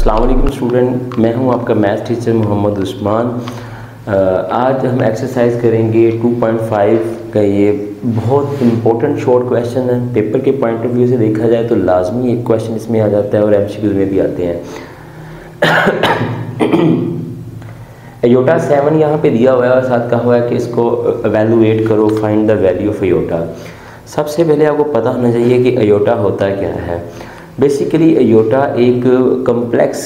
अस्सलाम वालेकुम स्टूडेंट, मैं हूं आपका मैथ टीचर मोहम्मद उस्मान। आज हम एक्सरसाइज करेंगे 2.5 का। ये बहुत इंपॉर्टेंट शॉर्ट क्वेश्चन है। पेपर के पॉइंट ऑफ व्यू से देखा जाए तो लाजमी एक क्वेश्चन इसमें आ जाता है और एमसीक्यू में भी आते हैं। अयोटा 7 यहाँ पे दिया हुआ है और साथ कहा हुआ है कि इसको एवेलुएट करो, find the value of iota. सबसे पहले आपको पता होना चाहिए कि अयोटा होता क्या है। बेसिकली अयोटा एक कम्प्लेक्स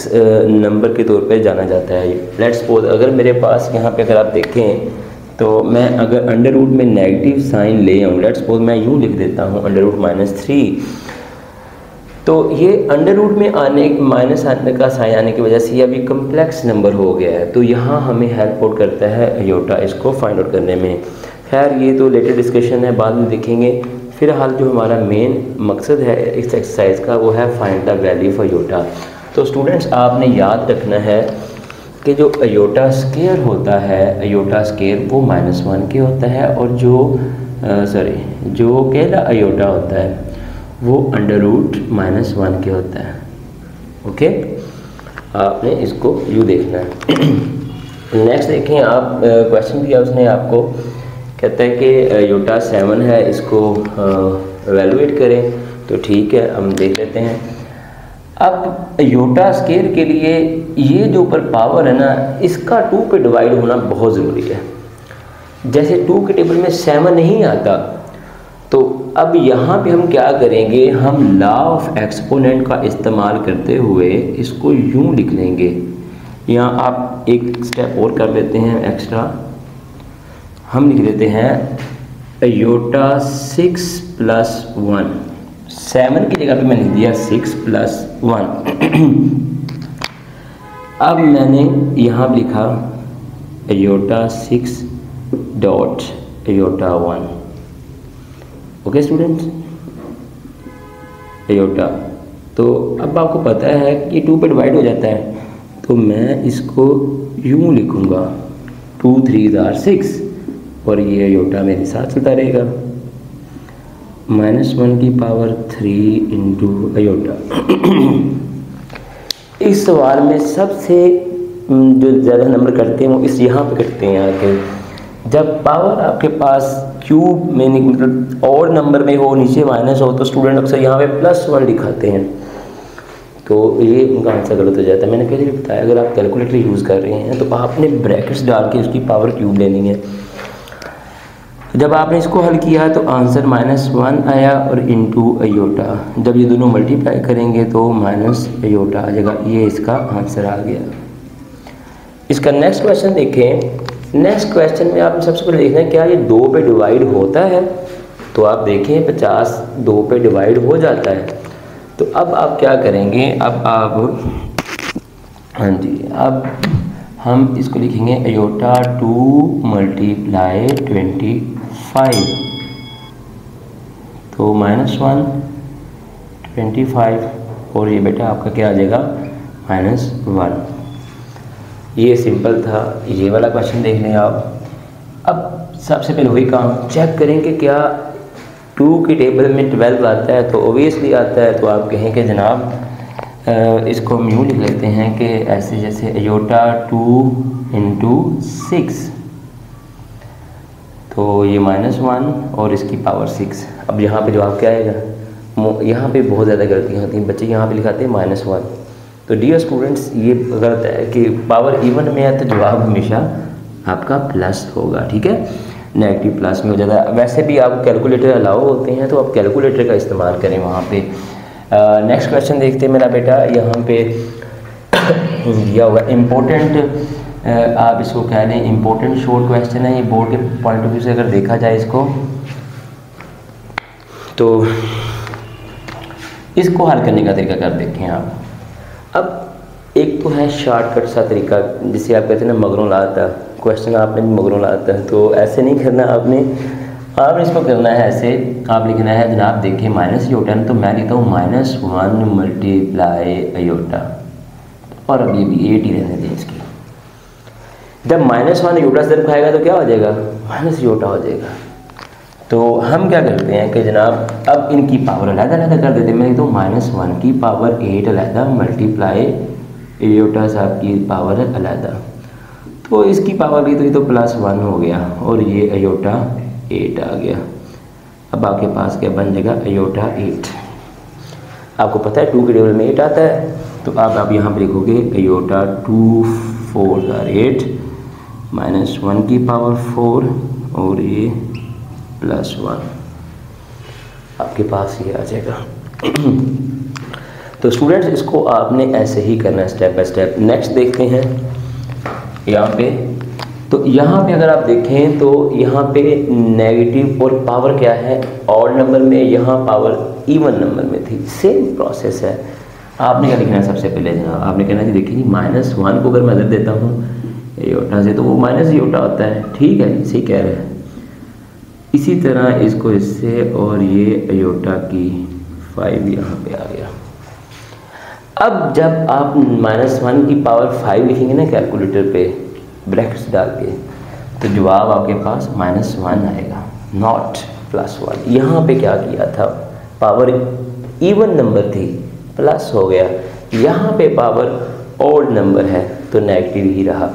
नंबर के तौर पे जाना जाता है। लेट्स सपोज अगर मेरे पास यहाँ पे अगर आप देखें तो मैं अगर अंडर रूट में नेगेटिव साइन ले आऊँ, लेट्स सपोज मैं यूँ लिख देता हूँ अंडर रूट -3, तो ये अंडर रूट में माइनस आने का साइन आने की वजह से ये अभी कम्प्लेक्स नंबर हो गया है। तो यहाँ हमें हेल्प आउट करता है अयोटा इसको फाइंड आउट करने में। खैर ये तो लेटर डिस्कशन है, बाद में देखेंगे। फिलहाल जो हमारा मेन मकसद है इस एक्सरसाइज का वो है find the value of iota. तो स्टूडेंट्स आपने याद रखना है कि जो अयोटा स्केयर होता है, अयोटा स्केयर वो -1 के होता है और जो अकेला अयोटा होता है वो अंडर रूट -1 के होता है। ओके, आपने इसको यूँ देखना है। नेक्स्ट देखें आप, क्वेश्चन दिया उसने आपको, कहता है कि अयोटा 7 है, इसको एवेलुएट करें। तो ठीक है, हम देख लेते हैं। अब अयोटा स्केयर के लिए ये जो ऊपर पावर है ना, इसका 2 पे डिवाइड होना बहुत ज़रूरी है। जैसे 2 के टेबल में 7 नहीं आता, तो अब यहाँ पे हम क्या करेंगे, हम लॉ ऑफ एक्सपोनेंट का इस्तेमाल करते हुए इसको यूँ लिख लेंगे। यहाँ आप एक स्टेप और कर लेते हैं एक्स्ट्रा, हम लिख देते हैं अयोटा 6 + 1। 7 की जगह पे मैंने लिख दिया 6 + 1। अब मैंने यहाँ लिखा iota 6 dot iota 1। Okay students, iota. तो अब आपको पता है कि 2 पे डिवाइड हो जाता है, तो मैं इसको यूँ लिखूँगा 2 3 are 6 और ये अयोटा मेरे साथ चलता रहेगा। -1 की पावर 3 इंटू अयोटा। इस सवाल में सबसे जो ज़्यादा नंबर करते हैं वो इस यहाँ पे करते हैं आके। जब पावर आपके पास क्यूब में मतलब और नंबर में हो, नीचे माइनस हो, तो स्टूडेंट अक्सर यहाँ पे +1 दिखाते हैं, तो ये उनका आंसर गलत हो जाता है। मैंने पहले भी बताया, अगर आप कैलकुलेटर यूज़ कर रहे हैं तो आपने ब्रैकेट्स डाल के उसकी पावर क्यूब लेनी है। जब आपने इसको हल किया तो आंसर -1 आया और इंटू अयोटा। जब ये दोनों मल्टीप्लाई करेंगे तो माइनस अयोटा आ जाएगा। ये इसका आंसर आ गया। इसका नेक्स्ट क्वेश्चन देखें। नेक्स्ट क्वेश्चन में आप सबसे पहले देखना है क्या ये 2 पे डिवाइड होता है। तो आप देखें 50 2 पे डिवाइड हो जाता है। तो अब आप क्या करेंगे, अब आप अब हम इसको लिखेंगे अयोटा 2 × 25। तो -1 25 और ये बेटा आपका क्या आ जाएगा -1। ये सिंपल था। ये वाला क्वेश्चन देख लें आप। अब सबसे पहले वही काम चेक करें कि क्या 2 की टेबल में 12 आता है, तो ओबियसली आता है। तो आप कहें कि जनाब इसको हम यूँ लिख लेते हैं कि ऐसे जैसे अयोटा 2 × 6, तो ये -1 और इसकी पावर 6। अब यहाँ पे जवाब क्या आएगा, यहाँ पे बहुत ज़्यादा गलतियाँ होती हैं, बच्चे यहाँ पे लिखाते हैं -1। तो डियर स्टूडेंट्स, ये गलत है कि पावर इवन में है तो जवाब हमेशा आपका प्लस होगा, ठीक है, नेगेटिव प्लस में हो जाता है। वैसे भी आपको कैलकुलेटर अलाउ होते हैं, तो आप कैलकुलेटर का इस्तेमाल करें वहाँ पे। नेक्स्ट क्वेश्चन देखते हैं मेरा बेटा। यहाँ पे दिया हुआ इम्पोर्टेंट, आप इसको कह लें इम्पोर्टेंट शॉर्ट क्वेश्चन है। ये बोर्ड के पॉइंट ऑफ व्यू से अगर देखा जाए इसको, तो इसको हल करने का तरीका कर देखें आप। अब एक तो है शॉर्टकट सा तरीका, जिसे आप कहते हैं ना मगरों लाता क्वेश्चन, आपने भी मगरों लाता है। तो ऐसे नहीं करना आपने इसको करना है ऐसे। आप लिखना है जनाब देखिए माइनस अयोटा, तो मैं लिखता हूँ -1 × अयोटा, और अब ये भी 8 ही रहने दें इसकी। जब -1 अयोटा से खाएगा तो क्या हो जाएगा, माइनस अयोटा हो जाएगा। तो हम क्या करते हैं कि जनाब अब इनकी पावर अलग अलग कर देते हैं। मैं तो -1 की पावर 8 अलग मल्टीप्लाई एयोटा साहब की पावर है अलहदा, तो इसकी पावर की तो ये तो +1 हो गया और ये एयोटा 8 आ गया। अब आपके पास क्या बन जाएगा, एयोटा 8। आपको पता है 2 के टेबल में 8 आता है, तो आप यहाँ पर लिखोगे एयोटा 2 4 8 -1 की पावर 4 और ये +1 आपके पास ये आ जाएगा। तो स्टूडेंट्स इसको आपने ऐसे ही करना है स्टेप बाय स्टेप। नेक्स्ट देखते हैं यहाँ पे, तो यहाँ पे अगर आप देखें तो यहाँ पे नेगेटिव और पावर क्या है, ऑड नंबर में, यहाँ पावर इवन नंबर में थी। सेम प्रोसेस है। आपने क्या लिखना है सबसे पहले जनाब, आपने कहना है देखिए -1 को अगर मैं देता हूँ एयोटा से तो वो माइनस एयोटा होता है, ठीक है, सही कह रहे हैं। इसी तरह इसको इससे और ये एयोटा की 5 यहाँ पे आ गया। अब जब आप -1 की पावर 5 लिखेंगे ना कैलकुलेटर पे ब्रैकेट्स डाल के, तो जवाब आपके पास -1 आएगा, नॉट +1। यहाँ पे क्या किया था, पावर इवन नंबर थी, प्लस हो गया। यहाँ पे पावर ऑड नंबर है तो नेगेटिव ही रहा।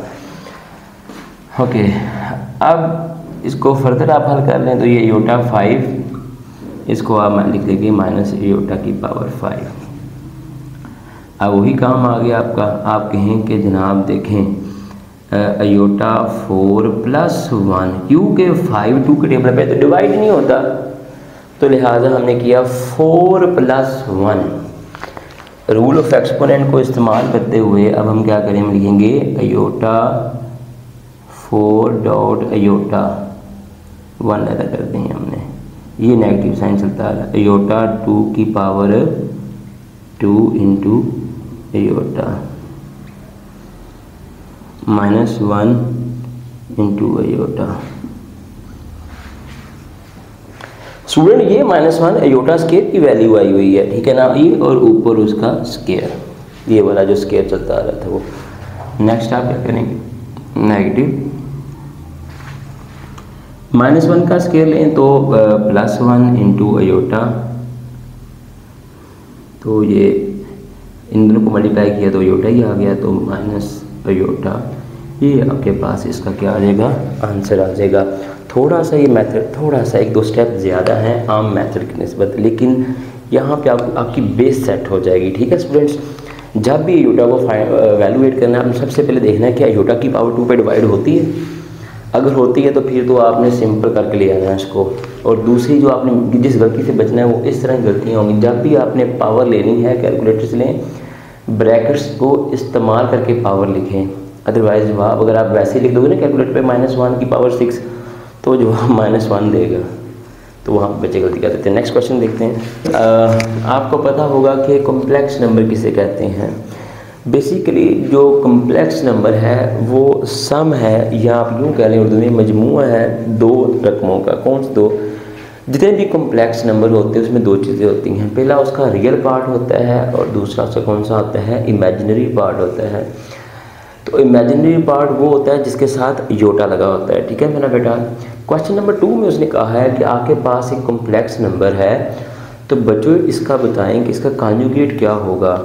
ओके, अब इसको फर्दर आप हल कर लें तो ये एयोटा 5, इसको आप लिख लेंगे माइनस एयोटा की पावर 5। अब वही काम आ गया आपका। आप कहें कि जनाब देखें एयोटा 4 + 1, क्योंकि 5 2 के टेबल पे तो डिवाइड नहीं होता, तो लिहाजा हमने किया 4 + 1। रूल ऑफ एक्सपोनेंट को इस्तेमाल करते हुए अब हम क्या करें, हम लिखेंगे एयोटा 4 डॉट एयोटा 1 अदा कर दें हमने, ये नेगेटिव साइन चलता है, एयोटा 2 की power 2 into aorta -1 into aorta. Student ये -1 एयोटा स्केयर की वैल्यू आई हुई है, ठीक है ना, ये और ऊपर उसका स्केयर, ये वाला जो स्केयर चलता आ रहा था वो। नेक्स्ट आप क्या करेंगे, नेगेटिव -1 का स्केयर लें तो +1 इंटू एयोटा, तो ये इन दोनों को मल्टीप्लाई किया तो एयोटा ही आ गया, तो माइनस एयोटा, ये आपके पास इसका क्या आ जाएगा, आंसर आ जाएगा। थोड़ा सा ये मेथड थोड़ा सा 1-2 स्टेप ज़्यादा है आम मेथड की निस्बत, लेकिन यहाँ पे आपकी बेस सेट हो जाएगी, ठीक है स्टूडेंट्स। जब भी एयोटा को वैल्यूएट करना है, आपने सबसे पहले देखना है कि एयोटा की पावर 2 पे डिवाइड होती है। अगर होती है तो फिर तो आपने सिंपल करके ले आना है इसको। और दूसरी जो आपने जिस गलती से बचना है वो इस तरह की गलतियाँ होंगी, जब भी आपने पावर लेनी है कैलकुलेटर से लें, ब्रैकेट्स को इस्तेमाल करके पावर लिखें। अदरवाइज जवाब अगर आप वैसे ही लिख दोगे ना कैलकुलेटर पे -1 की पावर 6, तो जवाब -1 देगा, तो वहाँ पर बच्चे गलती कर देते हैं। नेक्स्ट क्वेश्चन देखते हैं। आपको पता होगा कि कॉम्प्लेक्स नंबर किसे कहते हैं। बेसिकली जो कॉम्प्लेक्स नंबर है वो सम है, या आप यूँ कह लें उर्दू में मजमूआ है 2 रकमों का। कौन से 2? जितने भी कॉम्प्लेक्स नंबर होते हैं उसमें 2 चीज़ें होती हैं, पहला उसका रियल पार्ट होता है और दूसरा उसका कौन सा होता है, इमेजिनरी पार्ट होता है। तो इमेजिनरी पार्ट वो होता है जिसके साथ योटा लगा होता है, ठीक है मेरा बेटा। क्वेश्चन नंबर 2 में उसने कहा है कि आपके पास एक कॉम्प्लेक्स नंबर है, तो बच्चों इसका बताएं कि इसका कॉन्जुगेट क्या होगा।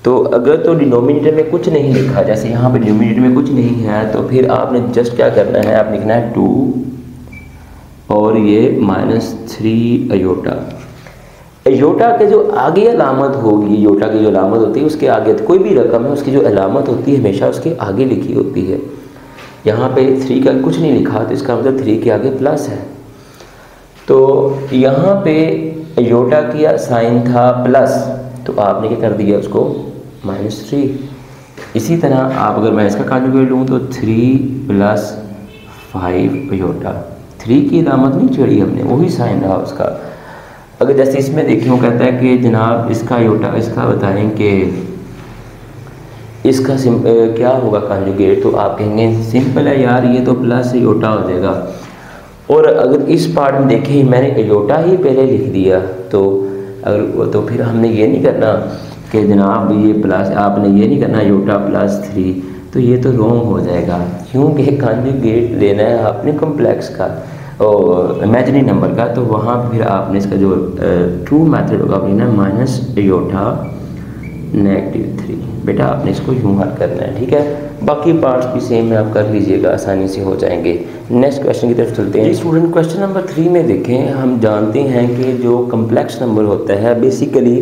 तो अगर तो डिनोमिनेटर में कुछ नहीं लिखा, जैसे यहाँ पे डिनोमिनेटर में कुछ नहीं है, तो फिर आपने जस्ट क्या करना है, आप लिखना है 2 और ये -3 अयोटा। अयोटा के जो आगे अलामत होगी, योटा की जो अलामत होती है उसके आगे, तो कोई भी रकम है उसकी जो अलामत होती है हमेशा उसके आगे लिखी होती है। यहाँ पे 3 का कुछ नहीं लिखा तो इसका मतलब 3 के आगे प्लस है, तो यहाँ पे अयोटा किया साइन था प्लस, तो आपने क्या कर दिया उसको -3। इसी तरह आप अगर मैं इसका कॉन्जुगेट लूँ तो 3 + 5 अयोटा, 3 की अलामत नहीं छोड़ी हमने, वही साइन रहा उसका। अगर जैसे इसमें देखिए वो कहता है कि जनाब इसका अयोटा, इसका बताएं कि इसका क्या होगा कॉन्जुगेट, तो आप कहेंगे सिंपल है यार, ये तो प्लस अयोटा हो जाएगा। और अगर इस पार्ट में देखें मैंने अयोटा ही पहले लिख दिया, तो अगर तो फिर हमने ये नहीं करना कि जनाब ये प्लस, आपने ये नहीं करना अयोटा +3, तो ये तो रॉन्ग हो जाएगा, क्योंकि कॉन्जुगेट लेना है आपने कॉम्प्लेक्स का और इमेजिनरी नंबर का। तो वहाँ फिर आपने इसका जो ट्रू मेथड होगा अपनी ना, -अयोटा -3। बेटा आपने इसको यूँ हल करना है, ठीक है। बाकी पार्ट्स भी सेम है, आप कर लीजिएगा, आसानी से हो जाएंगे। नेक्स्ट क्वेश्चन की तरफ चलते हैं। स्टूडेंट क्वेश्चन नंबर 3 में देखें, हम जानते हैं कि जो कम्प्लेक्स नंबर होता है बेसिकली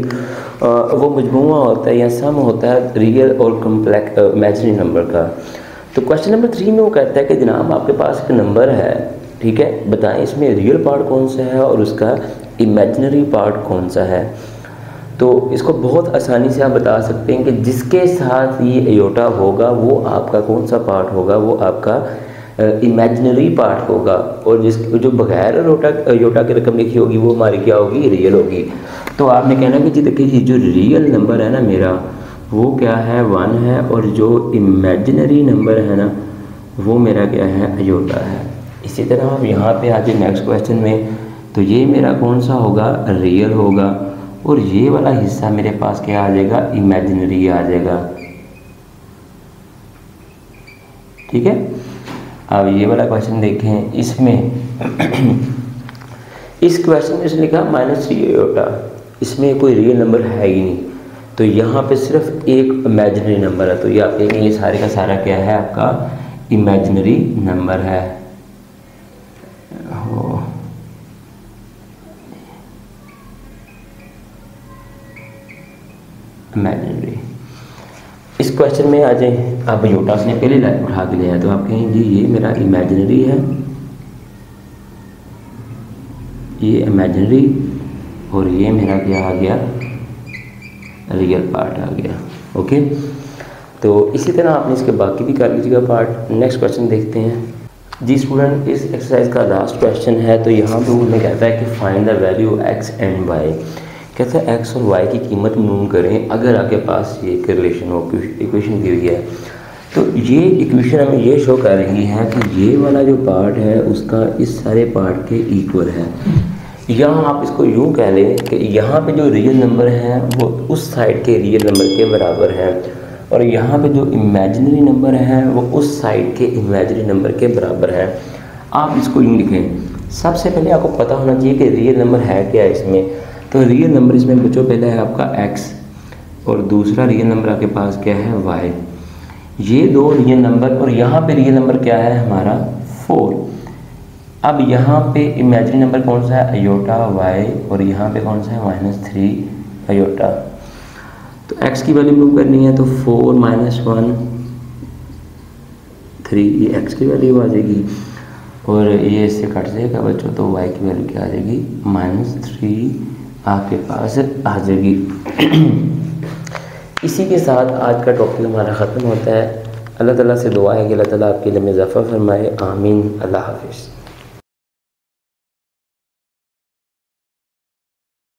वो मजमूआ होता है या सम होता है रियल और कम्प्लेक्स इमेजिनरी नंबर का। तो क्वेश्चन नंबर 3 में वो कहता है कि जनाब आपके पास एक नंबर है, ठीक है, बताएं इसमें रियल पार्ट कौन सा है और उसका इमेजिनरी पार्ट कौन सा है। तो इसको बहुत आसानी से आप बता सकते हैं कि जिसके साथ ये अयोटा होगा वो आपका कौन सा पार्ट होगा, वो आपका इमेजिनरी पार्ट होगा, और जो बगैर अयोटा की रकम लिखी होगी वो हमारी क्या होगी, रियल होगी। तो आपने कहना कि जी देखिए जो रियल नंबर है ना मेरा वो क्या है, 1 है, और जो इमेजिनरी नंबर है ना वो मेरा क्या है, अयोटा है। इसी तरह हम यहाँ पे आते नेक्स्ट क्वेश्चन में, तो ये मेरा कौन सा होगा, रियल होगा, और ये वाला हिस्सा मेरे पास क्या आ जाएगा, इमेजिनरी आ जाएगा, ठीक है। अब ये वाला क्वेश्चन देखें, इसमें इस क्वेश्चन में इसने लिखा -3 अयोटा, इसमें कोई रियल नंबर है ही नहीं, तो यहाँ पे सिर्फ एक इमेजिनरी नंबर है, तो ये आप कहेंगे ये सारे का सारा क्या है, आपका इमेजिनरी नंबर है। इमेजिनरी। इस क्वेश्चन में आ जाए, आप अयोटा से पहले लाइन उठा के ले आए, तो आप कहेंगे जी ये मेरा इमेजिनरी है, ये इमेजिनरी, और ये मेरा क्या आ गया, रियल पार्ट आ गया। ओके, तो इसी तरह आपने इसके बाकी भी कर लीजिएगा पार्ट। नेक्स्ट क्वेश्चन देखते हैं जी स्टूडेंट, इस एक्सरसाइज का लास्ट क्वेश्चन है। तो यहाँ पे हमें कहता है कि find the value x and y, कहता है x और y की कीमत मालूम करें अगर आपके पास ये एक रिलेशन हो, इक्वेशन दी हुई है। तो ये इक्वेशन हमें ये शो कर रही है कि ये वाला जो पार्ट है उसका इस सारे पार्ट के इक्वल है। यहाँ आप इसको यूँ कह लें कि यहाँ पे जो रियल नंबर है वो उस साइड के रियल नंबर के बराबर है, और यहाँ पे जो इमेजिनरी नंबर है वो उस साइड के इमेजिनरी नंबर के बराबर है। आप इसको यूँ लिखें, सबसे पहले आपको पता होना चाहिए कि रियल नंबर है क्या है इसमें। तो रियल नंबर इसमें बच्चों पहले है आपका x, और दूसरा रियल नंबर आपके पास क्या है, y। ये दो रियल नंबर, और यहाँ पे रियल नंबर क्या है हमारा 4। अब यहाँ पे इमेजिनरी नंबर कौन सा है, अयोटा y, और यहाँ पे कौन सा है -3 अयोटा। तो x की वैल्यू प्रूव करनी है, तो 4 - 1 3, ये x की वैल्यू आ जाएगी, और ये इससे कट जाएगा बच्चों, तो y की वैल्यू क्या आ जाएगी, -3 आपके पास आ जाएगी। इसी के साथ आज का टॉपिक हमारा ख़त्म होता है। अल्लाह ताला से दुआ है कि अल्लाह ताला आपके लिए इजाफ़ा फरमाए, आमीन। अल्लाह हाफ़िज़।